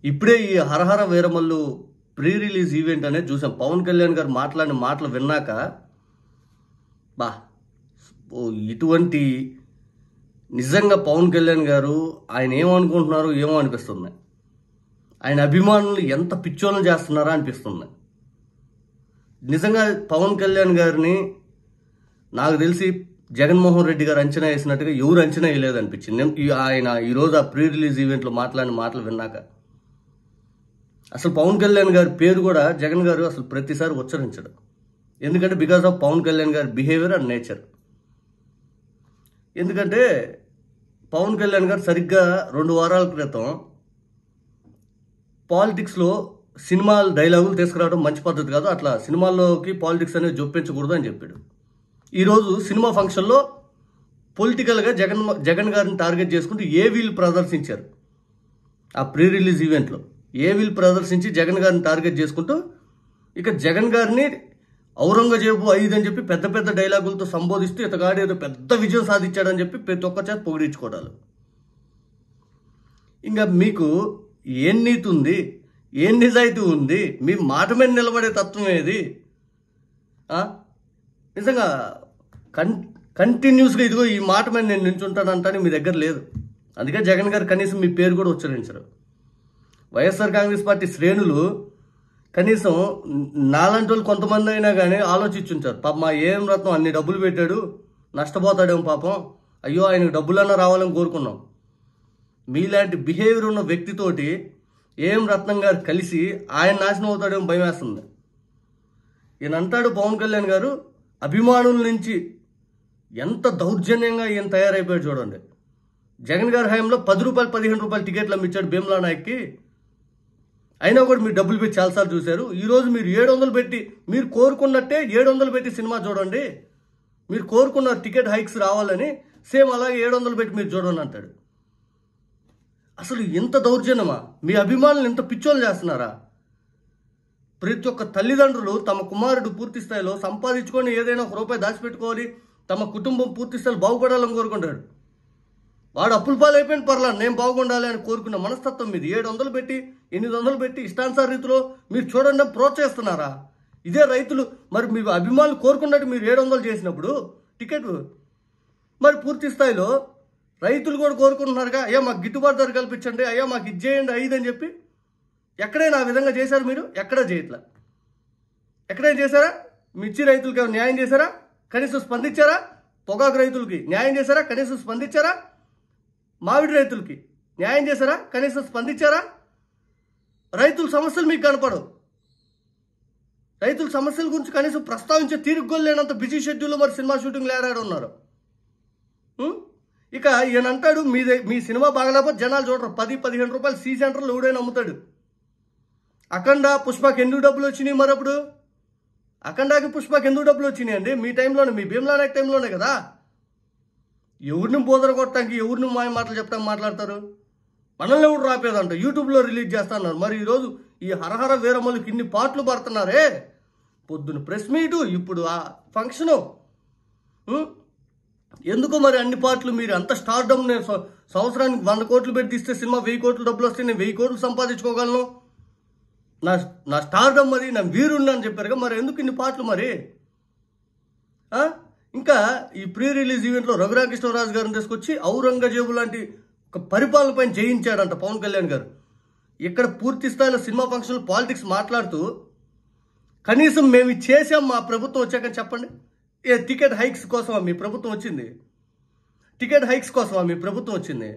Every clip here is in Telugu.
ఇప్పుడే ఈ హరహర వీరమల్లు ప్రీ రిలీజ్ ఈవెంట్ అనేది చూసాం. పవన్ కళ్యాణ్ గారు మాట్లాడిన మాటలు విన్నాక బా ఇటువంటి నిజంగా పవన్ కళ్యాణ్ గారు ఆయన ఏమనుకుంటున్నారో ఏమో అనిపిస్తుంది. ఆయన అభిమానులు ఎంత పిచ్చోళ్ళని చేస్తున్నారా అనిపిస్తుంది. నిజంగా పవన్ కళ్యాణ్ గారిని నాకు తెలిసి జగన్మోహన్ రెడ్డి గారు అంచనా వేసినట్టుగా ఎవరు అంచనా వేయలేదు అనిపించింది. ఆయన ఈరోజు ఆ ప్రీ రిలీజ్ ఈవెంట్లో మాట్లాడిన మాటలు విన్నాక అసలు పవన్ కళ్యాణ్ గారి పేరు కూడా జగన్ గారు అసలు ప్రతిసారి ఉచ్చరించడు. ఎందుకంటే బికాస్ ఆఫ్ పవన్ కళ్యాణ్ గారి బిహేవియర్ అండ్ నేచర్. ఎందుకంటే పవన్ కళ్యాణ్ గారు సరిగ్గా 2 వారాల క్రితం పాలిటిక్స్లో సినిమాల డైలాగులు తీసుకురావడం మంచి పద్ధతి కాదు, అట్లా సినిమాల్లోకి పాలిటిక్స్ అనేది జొప్పించకూడదు అని చెప్పాడు. ఈరోజు సినిమా ఫంక్షన్లో పొలిటికల్గా జగన్ గారిని టార్గెట్ చేసుకుంటూ ఏ వీల్ ప్రదర్శించారు. ఆ ప్రీ రిలీజ్ ఈవెంట్లో ఏ వీల్ ప్రదర్శించి జగన్ గారిని టార్గెట్ చేసుకుంటూ ఇక జగన్ గారిని ఔరంగజేబు 5 అని చెప్పి పెద్ద పెద్ద డైలాగులతో సంబోధిస్తూ ఇతగాడు ఏదో పెద్ద విజయం సాధించాడని చెప్పి ప్రతి ఒక్క చేత పొగిడించుకోవడాలు. ఇంకా మీకు ఏం నీతి ఉంది, ఏం నిజాయితీ ఉంది, మీ మాట మీద నిలబడే తత్వం ఏది? నిజంగా కంటిన్యూస్గా ఇదిగో ఈ మాట మీద నేను నించుంటానంటాను మీ దగ్గర లేదు. అందుకే జగన్ గారు కనీసం మీ పేరు కూడా ఉచ్చరించరు. వైఎస్ఆర్ కాంగ్రెస్ పార్టీ శ్రేణులు కనీసం నాలాంటి వాళ్ళు కొంతమంది అయినా కానీ ఆలోచించుంటారు. పాపం మా ఏం రత్నం అన్ని డబ్బులు పెట్టాడు, నష్టపోతాడేమో పాపం, అయ్యో ఆయనకు డబ్బులన్నా రావాలని కోరుకున్నాం. మీలాంటి బిహేవియర్ ఉన్న వ్యక్తితోటి ఏం రత్నం గారు కలిసి ఆయన నాశనం అవుతాడేమో భయం వేస్తుంది. ఈయన అంటాడు పవన్ కళ్యాణ్ గారు అభిమానుల నుంచి ఎంత దౌర్జన్యంగా ఈయన తయారైపోయాడు చూడండి. జగన్ గారి హయాంలో 10 రూపాయలు 15 రూపాయలు టికెట్లు అమ్మించాడు భీమ్లా నాయక్కి. అయినా కూడా మీరు డబ్బులు పెట్టి చాలాసార్లు చూశారు. ఈరోజు మీరు 700 పెట్టి, మీరు కోరుకున్నట్టే 700 పెట్టి సినిమా చూడండి, మీరు కోరుకున్న టికెట్ హైక్స్ రావాలని సేమ్ అలాగే 700 పెట్టి మీరు చూడండి అంటాడు. అసలు ఇంత దౌర్జన్యమా? మీ అభిమానులు ఇంత పిచ్చోళ్ళు చేస్తున్నారా? ప్రతి ఒక్క తల్లిదండ్రులు తమ కుమారుడు పూర్తి స్థాయిలో సంపాదించుకొని ఏదైనా 1 రూపాయి దాచిపెట్టుకోవాలి, తమ కుటుంబం పూర్తి స్థాయిలో బాగుపడాలని కోరుకుంటాడు. వాడు అప్పుల పాలైపోయిన పర్లా నేను బాగుండాలి అని కోరుకున్న మనస్తత్వం మీది. 700 పెట్టి 800 పెట్టి ఇష్టానుసార రీతిలో మీరు చూడండి ప్రోత్సహిస్తున్నారా? ఇదే రైతులు మరి మీ అభిమానులు కోరుకున్నట్టు మీరు 700 చేసినప్పుడు టికెట్ మరి పూర్తి స్థాయిలో రైతులు కూడా కోరుకుంటున్నారుగా, అయ్యా మాకు గిట్టుబాటు ధర కల్పించండి, అయ్యా మాకు ఇది చేయండి 5 అని చెప్పి. ఎక్కడైనా ఆ విధంగా చేశారు మీరు? ఎక్కడా చేయట్లా. ఎక్కడైనా చేశారా? మిర్చి రైతులకి ఏమైనా న్యాయం చేశారా? కనీసం స్పందించారా? పొగాకు రైతులకి న్యాయం చేశారా? కనీసం స్పందించారా? మామిడి రైతులకి న్యాయం చేశారా? కనీసం స్పందించారా? రైతుల సమస్యలు మీకు కనపడవు. రైతుల సమస్యల గురించి కనీసం ప్రస్తావించే తీరుగోలు లేనంత బిజీ షెడ్యూల్లో మరి సినిమా షూటింగ్లు ఏడాడు ఉన్నారు. ఇక ఈయన అంటాడు మీ సినిమా బాగలేకపోతే జనాలు చూడరు, 10-15 రూపాయలు సి సెంటర్లో ఎవడైనా అమ్ముతాడు. అఖండ పుష్పకి ఎందుకు డబ్బులు వచ్చినాయి? మరి అప్పుడు అఖండాకి పుష్పకి ఎందుకు డబ్బులు వచ్చినాయి అండి? మీ టైంలోనే, మీ భీమ్లా నాయక్ టైంలోనే కదా. ఎవరిని బోధన కొట్టడానికి, ఎవరిని మాయ మాటలు చెప్పడానికి మాట్లాడతారు? మనల్ని ఎవరు రాపేదంట, యూట్యూబ్లో రిలీజ్ చేస్తున్నారు. మరి ఈరోజు ఈ హరహర వీరమ్మలకి ఇన్ని పాటలు పడుతున్నారే, పొద్దున ప్రెస్ మీటు, ఇప్పుడు ఆ ఫంక్షను, ఎందుకు మరి అన్ని పాటలు? మీరు అంత స్టార్డమ్, నేను సంవత్సరానికి 100 కోట్లు పెట్టి తీస్తే సినిమా 1000 కోట్లు డబ్బులు వస్తే నేను 1000 కోట్లు సంపాదించుకోగలను, నా స్టార్డమ్ అది, నా వీరుణ్ణి అని చెప్పారుగా. మరి ఎందుకు ఇన్ని పాటలు మరి? ఇంకా ఈ ప్రీ రిలీజ్ ఈవెంట్లో రఘురామకృష్ణరాజు గారిని తీసుకొచ్చి ఔరంగజేబు లాంటి ఒక పరిపాలన పైన జయించాడంట పవన్ కళ్యాణ్ గారు. ఇక్కడ పూర్తి స్థాయిలో సినిమా ఫంక్షన్లు పాలిటిక్స్ మాట్లాడుతూ కనీసం మేము చేసాం మా ప్రభుత్వం వచ్చాకని చెప్పండి. టికెట్ హైక్స్ కోసమా మీ ప్రభుత్వం వచ్చింది? టికెట్ హైక్స్ కోసమా మీ ప్రభుత్వం వచ్చింది?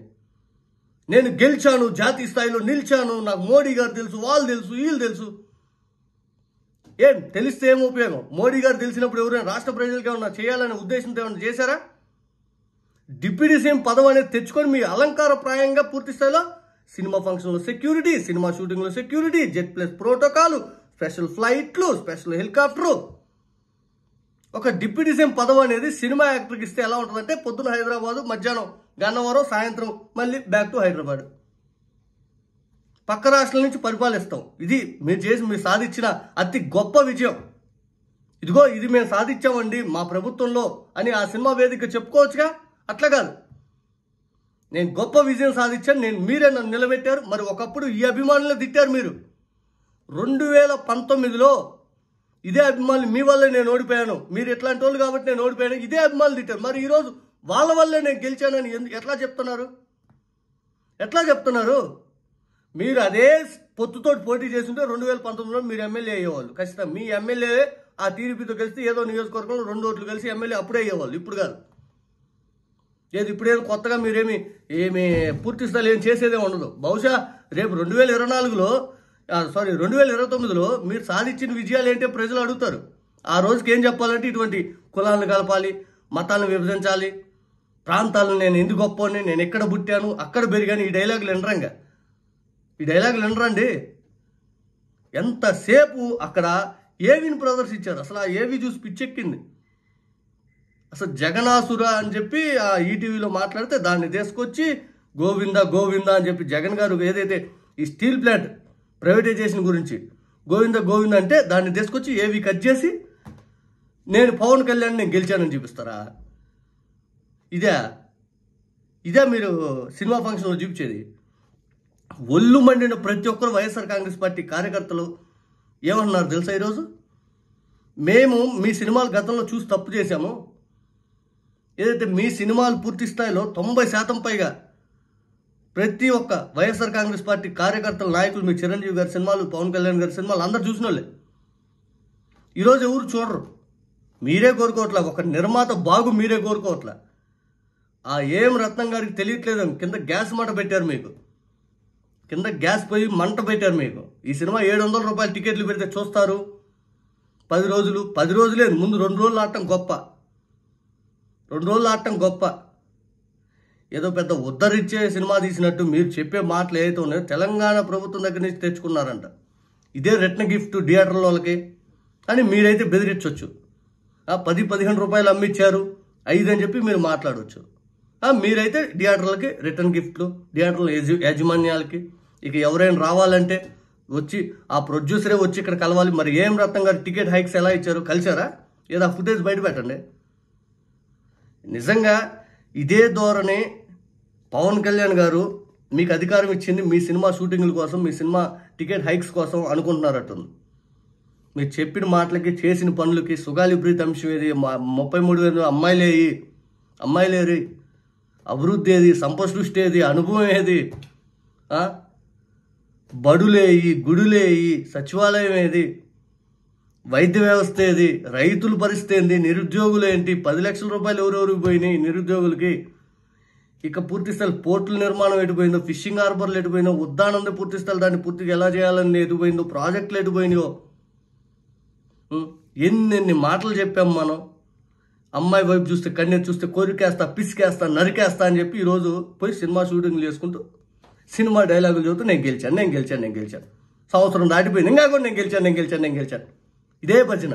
నేను గెలిచాను, జాతీయ స్థాయిలో నిలిచాను, నాకు మోడీ గారు తెలుసు, వాళ్ళు తెలుసు, వీళ్ళు తెలుసు. ఏం తెలిస్తే ఏం ఉపయోగం? మోడీ గారు తెలిసినప్పుడు ఎవరైనా రాష్ట్ర ప్రజలకు ఏమన్నా చేయాలనే ఉద్దేశంతో ఏమన్నా చేశారా? డిప్యూటీ సీఎం పదవి అనేది తెచ్చుకొని మీ అలంకారప్రాయంగా పూర్తి స్థాయిలో సినిమా ఫంక్షన్లో సెక్యూరిటీ, సినిమా షూటింగ్లో security, Z plus protocol, special ఫ్లైట్లు, స్పెషల్ హెలికాప్టరు. ఒక డిప్యూటీ సీఎం పదవి అనేది సినిమా యాక్టర్కి ఇస్తే ఎలా ఉంటుందంటే పొద్దున హైదరాబాదు, మధ్యాహ్నం గన్నవరం, సాయంత్రం మళ్ళీ బ్యాక్ టు హైదరాబాద్. పక్క రాష్ట్రాల నుంచి పరిపాలిస్తాం. ఇది మీరు సాధించిన అతి గొప్ప విజయం. ఇదిగో ఇది మేము సాధించామండి మా ప్రభుత్వంలో అని ఆ సినిమా వేదిక చెప్పుకోవచ్చుగా. అట్లా కాదు, నేను గొప్ప విజయం సాధించాను, మీరే నన్ను నిలబెట్టారు. మరి ఒకప్పుడు ఈ అభిమానులు తిట్టారు మీరు. 2019లో ఇదే అభిమానులు మీ వల్లే నేను ఓడిపోయాను, మీరు ఎట్లాంటి వాళ్ళు కాబట్టి నేను ఓడిపోయాను, ఇదే అభిమానులు తిట్టారు. మరి ఈరోజు వాళ్ళ వల్లే నేను గెలిచానని ఎట్లా చెప్తున్నారు? మీరు అదే పొత్తుతో పోటీ చేస్తుంటే 2019లో మీరు ఎమ్మెల్యే అయ్యేవాళ్ళు ఖచ్చితంగా. మీ ఎమ్మెల్యే ఆ టీడీపీతో కలిసి ఏదో నియోజకవర్గంలో 2 ఓట్లు కలిసి ఎమ్మెల్యే అప్పుడే అయ్యేవాళ్ళు, ఇప్పుడు కాదు. ఇప్పుడేం కొత్తగా మీరేమి పూర్తి స్థాయిలో ఏం చేసేదే ఉండదు. బహుశా రేపు 2029లో మీరు సాధించిన విజయాలు ఏంటో ప్రజలు అడుగుతారు. ఆ రోజుకి ఏం చెప్పాలంటే ఇటువంటి కులాలను కలపాలి, మతాలను విభజించాలి, ప్రాంతాలను నేను ఎందుకు గొప్పని, నేను ఎక్కడ పుట్టాను అక్కడ పెరిగాను, ఈ డైలాగులు వినరండి. ఎంతసేపు అక్కడ ఏవిని ప్రదర్శించారు. అసలు ఆ ఏవి చూసి పిచ్చెక్కింది. అసలు జగనాసుర అని చెప్పి ఆ ఈటీవీలో మాట్లాడితే దాన్ని తీసుకొచ్చి గోవింద అని చెప్పి జగన్ గారు ఏదైతే ఈ స్టీల్ ప్లాంట్ ప్రైవేటైజేషన్ గురించి గోవింద అంటే దాన్ని తీసుకొచ్చి ఏవి కట్ చేసి నేను పవన్ కళ్యాణ్ నేను గెలిచానని చూపిస్తారా? ఇదే మీరు సినిమా ఫంక్షన్లో చూపించేది? ఒళ్ళు మండిన ప్రతి ఒక్కరు వైఎస్ఆర్ కాంగ్రెస్ పార్టీ కార్యకర్తలు ఏమన్నారు తెలుసా? ఈరోజు మేము మీ సినిమాలు గతంలో చూసి తప్పు చేశాము, ఏదైతే మీ సినిమాలు పూర్తి స్థాయిలో 90% పైగా ప్రతి ఒక్క వైఎస్ఆర్ కాంగ్రెస్ పార్టీ కార్యకర్తల నాయకులు, మీ చిరంజీవి గారి సినిమాలు, పవన్ కళ్యాణ్ గారి సినిమాలు అందరు చూసిన వాళ్ళే. ఈరోజు ఎవరు చూడరు, మీరే కోరుకోవట్లా. ఒక నిర్మాత బాగు మీరే కోరుకోవట్లా. ఆ ఏం రత్నం గారికి తెలియట్లేదు, కింద గ్యాస్ మంట పెట్టారు మీకు, కింద గ్యాస్ పోయి మంట పెట్టారు మీకు. ఈ సినిమా 700 రూపాయలు టికెట్లు పెడితే చూస్తారు 10 రోజులు, 10 రోజులే ముందు 2 రోజులు ఆడటం గొప్ప. ఏదో పెద్ద ఉద్ధరించే సినిమా తీసినట్టు మీరు చెప్పే మాటలు ఏదైతే ఉన్నాయో తెలంగాణ ప్రభుత్వం దగ్గర నుంచి తెచ్చుకున్నారంట. ఇదే రిటర్న్ గిఫ్ట్ థియేటర్ల వాళ్ళకి అని మీరైతే బెదిరించవచ్చు. 10-15 రూపాయలు అమ్మిచ్చారు 5 అని చెప్పి మీరు మాట్లాడవచ్చు. మీరైతే థియేటర్లకి రిటర్న్ గిఫ్ట్లు, థియేటర్ల యాజమాన్యాలకి ఇక ఎవరైనా రావాలంటే వచ్చి ఆ ప్రొడ్యూసరే వచ్చి ఇక్కడ కలవాలి. మరి ఏం రత్నం గారు టికెట్ హైక్స్ ఎలా ఇచ్చారు, కలిసారా? ఏదో ఆ ఫుటేజ్ బయట పెట్టండి. నిజంగా ఇదే ధోరణి పవన్ కళ్యాణ్ గారు మీకు అధికారం ఇచ్చింది మీ సినిమా షూటింగ్ల కోసం, మీ సినిమా టికెట్ హైక్స్ కోసం అనుకుంటున్నారట్టుంది. మీరు చెప్పిన మాటలకి చేసిన పనులకి సుగాలి విపరీత అంశం ఏది? 33,000 అమ్మాయిలేరి, అభివృద్ధి ఏది, సంపసృష్టి ఏది, అనుభవం ఏది, బడులేయి, గుడులేయి, సచివాలయం ఏది, వైద్య వ్యవస్థ ఏది, రైతుల పరిస్థితి ఏంది, నిరుద్యోగులు ఏంటి, 10 లక్షల రూపాయలు ఎవరెవరికి పోయినాయి నిరుద్యోగులకి. ఇక పూర్తి స్థాయి పోర్టుల నిర్మాణం ఎటుపోయిందో, ఫిషింగ్ హార్బర్లు ఎటుపోయిందో, ఉద్దానంద పూర్తి స్థాయి దాన్ని పూర్తిగా ఎలా చేయాలని ఎటుపోయిందో, ప్రాజెక్టులు ఎటుపోయినాయో, ఎన్ని మాటలు చెప్పాము మనం. అమ్మాయి వైపు చూస్తే కన్నెత్తి చూస్తే కొరికేస్తా, పిసికేస్తా, నరికేస్తా అని చెప్పి ఈరోజు పోయి సినిమా షూటింగ్లు చేసుకుంటూ సినిమా డైలాగులు చదువుతూ నేను గెలిచాను. సంవత్సరం దాటిపోయింది, ఇంకా కూడా నేను గెలిచాను. ఇదే భజన.